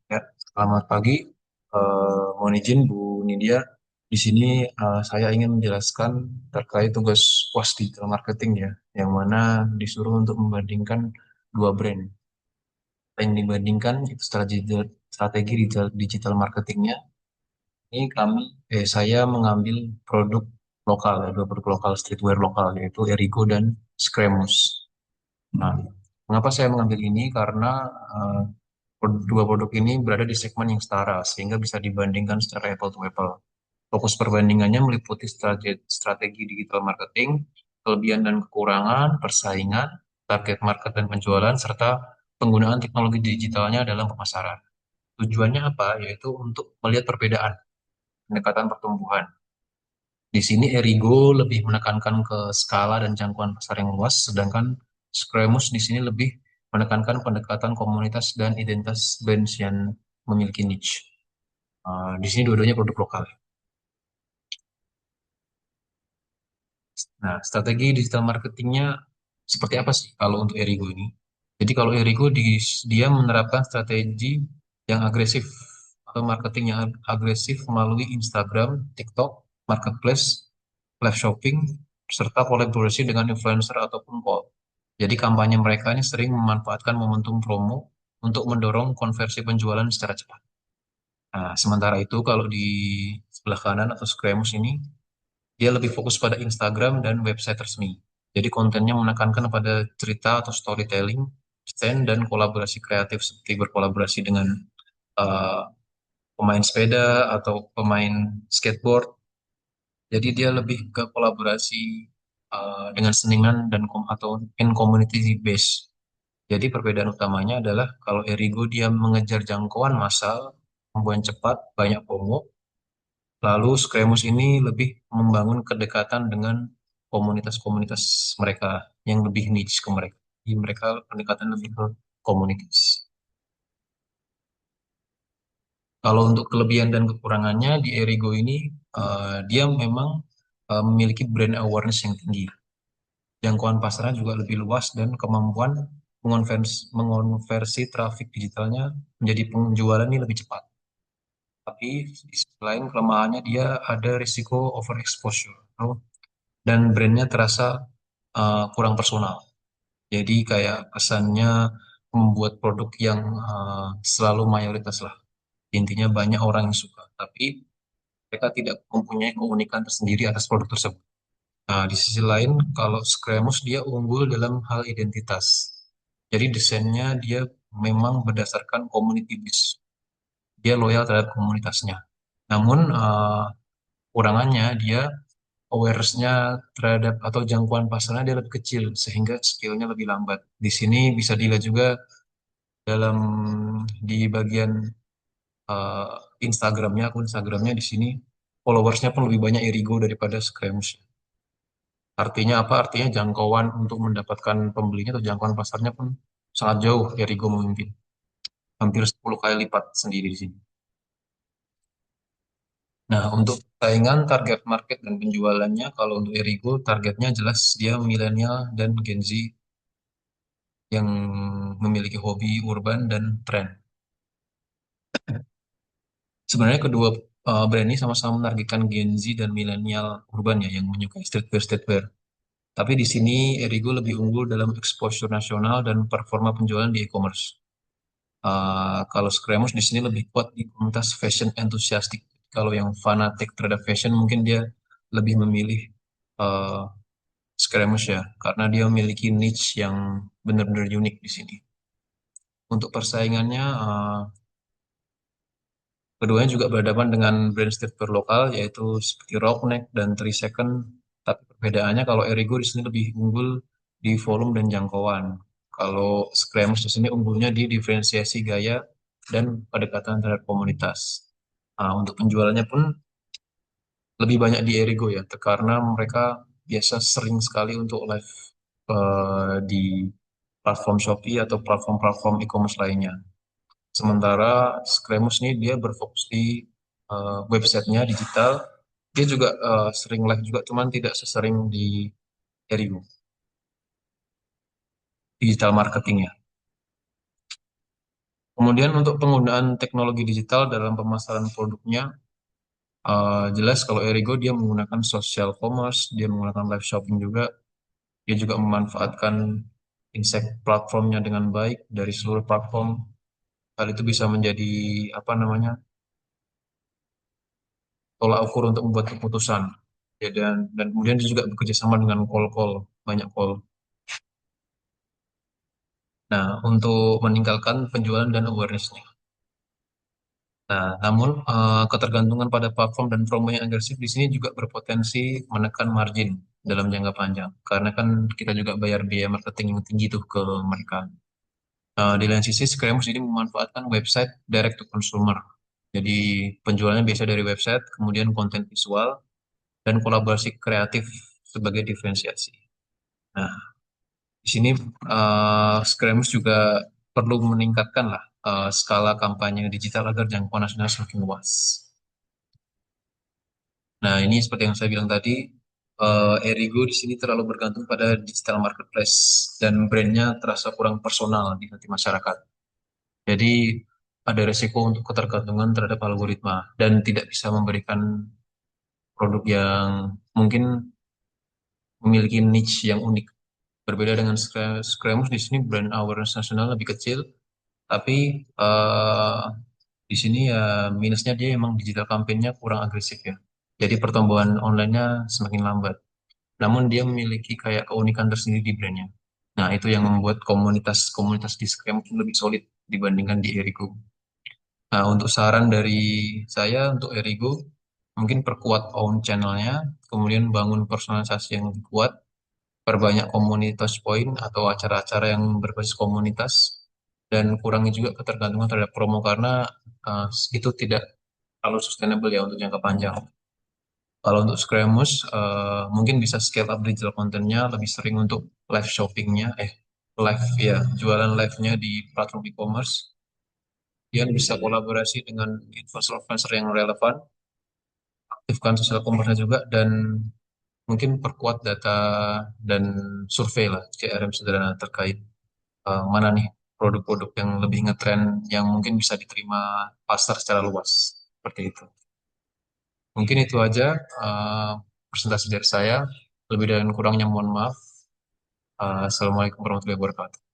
Ya, selamat pagi. Mohon izin Bu Nidia. Di sini saya ingin menjelaskan terkait tugas pos digital marketing ya, yang mana disuruh untuk membandingkan dua brand. Yang dibandingkan itu strategi digital marketingnya. Ini saya mengambil produk lokal ya, dua produk lokal streetwear lokal yaitu Erigo dan Screamus. Nah, mengapa saya mengambil ini? Karena eh, dua produk ini berada di segmen yang setara, sehingga bisa dibandingkan secara apple to apple. Fokus perbandingannya meliputi strategi digital marketing, kelebihan dan kekurangan, persaingan, target market dan penjualan, serta penggunaan teknologi digitalnya dalam pemasaran. Tujuannya apa? Yaitu untuk melihat perbedaan pendekatan pertumbuhan. Di sini Erigo lebih menekankan ke skala dan jangkauan pasar yang luas, sedangkan Screamus di sini lebih menekankan pendekatan komunitas dan identitas brand yang memiliki niche. Di sini dua-duanya produk lokal. Nah, strategi digital marketingnya seperti apa sih kalau untuk Erigo ini? Jadi kalau Erigo dia menerapkan strategi yang agresif atau marketing yang agresif melalui Instagram, TikTok, Marketplace, live shopping, serta kolaborasi dengan influencer ataupun call. Jadi kampanye mereka ini sering memanfaatkan momentum promo untuk mendorong konversi penjualan secara cepat. Nah, sementara itu kalau di sebelah kanan atau Screamus ini dia lebih fokus pada Instagram dan website resmi. Jadi kontennya menekankan pada cerita atau storytelling, stand, dan kolaborasi kreatif seperti berkolaborasi dengan uh, pemain sepeda atau pemain skateboard. Jadi dia lebih ke kolaborasi dengan seniman dan atau in community base. Jadi perbedaan utamanya adalah kalau Erigo dia mengejar jangkauan massal, pembuahan cepat, banyak promo. Lalu Screamus ini lebih membangun kedekatan dengan komunitas-komunitas mereka yang lebih niche ke mereka. Jadi mereka pendekatan lebih ke komunitas. Kalau untuk kelebihan dan kekurangannya di Erigo ini, dia memang memiliki brand awareness yang tinggi. Jangkauan pasarnya juga lebih luas dan kemampuan mengonversi traffic digitalnya menjadi penjualan ini lebih cepat. Tapi di sisi lain kelemahannya dia ada risiko overexposure. Dan brandnya terasa kurang personal. Jadi kayak kesannya membuat produk yang selalu mayoritas lah. Intinya banyak orang yang suka, tapi mereka tidak mempunyai keunikan tersendiri atas produk tersebut. Nah, di sisi lain, kalau Screamus dia unggul dalam hal identitas. Jadi desainnya dia memang berdasarkan community base. Dia loyal terhadap komunitasnya. Namun kurangannya dia awareness-nya terhadap atau jangkauan pasarnya dia lebih kecil sehingga skillnya lebih lambat. Di sini bisa dilihat juga dalam di bagian eh, Instagramnya, akun Instagramnya di sini followersnya pun lebih banyak Irigo daripada Screams. Artinya apa? Artinya jangkauan untuk mendapatkan pembelinya atau jangkauan pasarnya pun sangat jauh Irigo memimpin. Hampir 10 kali lipat sendiri di sini. Nah, untuk saingan target market dan penjualannya, kalau untuk Erigo, targetnya jelas dia milenial dan Gen Z yang memiliki hobi urban dan tren. Sebenarnya kedua brand ini sama-sama menargetkan Gen Z dan milenial urban ya yang menyukai streetwear. Tapi di sini Erigo lebih unggul dalam exposure nasional dan performa penjualan di e-commerce. Kalau Screamus di sini lebih kuat di komunitas fashion enthusiastic. Kalau yang fanatik terhadap fashion mungkin dia lebih memilih uh, Screamus ya, karena dia memiliki niche yang benar-benar unik di sini. Untuk persaingannya, keduanya juga berhadapan dengan brand streetwear lokal yaitu seperti Rockneck dan Three Second. Tapi perbedaannya kalau Erigo di sini lebih unggul di volume dan jangkauan. Kalau Screamus di sini unggulnya di diferensiasi gaya dan pendekatan terhadap komunitas. Untuk penjualannya pun lebih banyak di Erigo ya, karena mereka biasa sering sekali untuk live di platform Shopee atau platform-platform e-commerce lainnya. Sementara Screamus ini dia berfokus di websitenya digital. Dia juga sering live juga, cuman tidak sesering di Erigo, digital marketingnya. Kemudian untuk penggunaan teknologi digital dalam pemasaran produknya, jelas kalau Erigo dia menggunakan social commerce, dia menggunakan live shopping juga, dia juga memanfaatkan insight platformnya dengan baik dari seluruh platform. Hal itu bisa menjadi apa namanya tolak ukur untuk membuat keputusan. Ya, dan kemudian dia juga bekerja sama dengan call-call, banyak call. Nah, untuk meningkatkan penjualan dan awareness-nya. Nah, namun ketergantungan pada platform dan promo yang agresif di sini juga berpotensi menekan margin dalam jangka panjang. Karena kan kita juga bayar biaya marketing yang tinggi tuh ke mereka. Di lain sisi, Screamus ini memanfaatkan website direct to consumer. Jadi penjualannya biasa dari website, kemudian konten visual, dan kolaborasi kreatif sebagai diferensiasi. Nah, di sini Screamus juga perlu meningkatkan lah skala kampanye digital agar jangkauan nasional semakin luas. Nah, ini seperti yang saya bilang tadi, Erigo di sini terlalu bergantung pada digital marketplace dan brandnya terasa kurang personal di hati masyarakat. Jadi ada resiko untuk ketergantungan terhadap algoritma dan tidak bisa memberikan produk yang mungkin memiliki niche yang unik. Berbeda dengan Screamus di sini brand awareness nasional lebih kecil, tapi di sini ya minusnya dia emang digital campaign-nya kurang agresif ya. Jadi pertumbuhan online-nya semakin lambat. Namun dia memiliki kayak keunikan tersendiri di brandnya. Nah, itu yang membuat komunitas-komunitas di Scam lebih solid dibandingkan di Erigo. Nah, untuk saran dari saya untuk Erigo, mungkin perkuat own channelnya, kemudian bangun personalisasi yang lebih kuat, perbanyak komunitas poin atau acara-acara yang berbasis komunitas, dan kurangi juga ketergantungan terhadap promo karena uh, itu tidak terlalu sustainable ya untuk jangka panjang. Kalau untuk Screamus, mungkin bisa scale up digital kontennya lebih sering untuk live shoppingnya, live ya, jualan live-nya di platform e-commerce. Kemudian bisa kolaborasi dengan influencer-influencer yang relevan, aktifkan sosial commerce juga, dan mungkin perkuat data dan survei lah, CRM sederhana terkait mana nih produk-produk yang lebih ngetren yang mungkin bisa diterima pasar secara luas. Seperti itu. Mungkin itu aja eh, presentasi dari saya. Lebih dan kurangnya mohon maaf. Assalamualaikum warahmatullahi wabarakatuh.